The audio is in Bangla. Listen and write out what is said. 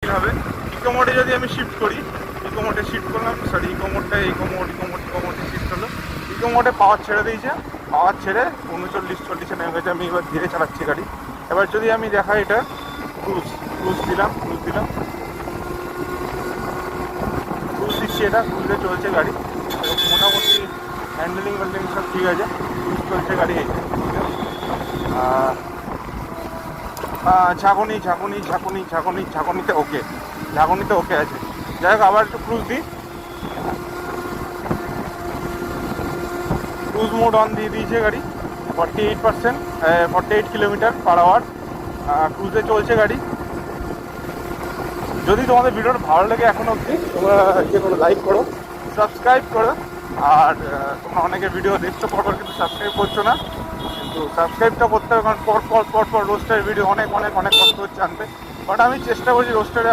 দিতে হবে। ইকো মোডে যদি আমি শিফট করি, ইকো মোডে শিফট করলাম, সরি ইকো মোডে শিফট হলো। ইকো মোডে পাওয়ার ছেড়ে দিয়েছে, পাওয়ার ছেড়ে 39-40 নেমে গেছে। আমি এবার ধীরে চালাচ্ছি গাড়ি। এবার যদি আমি দেখাই এটা ক্রুজ দিলাম, ক্রুজ দিচ্ছি, এটা ক্রুজে চলছে গাড়ি। মোটামুটি হ্যান্ডেলিং সব ঠিক আছে, ক্রুজ চলছে গাড়ি। এই ঝাঁকুনিতে ওকে, ঝাঁকুনিতে ওকে আছে। যাই হোক, আবার একটু ক্রুজ দিই। ক্রুজ মোড অন দিয়ে দিয়েছে গাড়ি। 48 কিলোমিটার পার আওয়ার ক্রুজে চলছে গাড়ি। যদি তোমাদের ভিডিওটা ভালো লাগে এখনও অবধি, তোমরা ইয়ে করো, লাইক করো, সাবস্ক্রাইব করো। আর তোমরা অনেকে ভিডিও দেখছো পরপর কিন্তু সাবস্ক্রাইব করছো না, কিন্তু সাবস্ক্রাইবটা করতে হবে, কারণ পর রোস্টারের ভিডিও অনেক কষ্ট হচ্ছে আনতে। বাট আমি চেষ্টা করছি রোস্টারে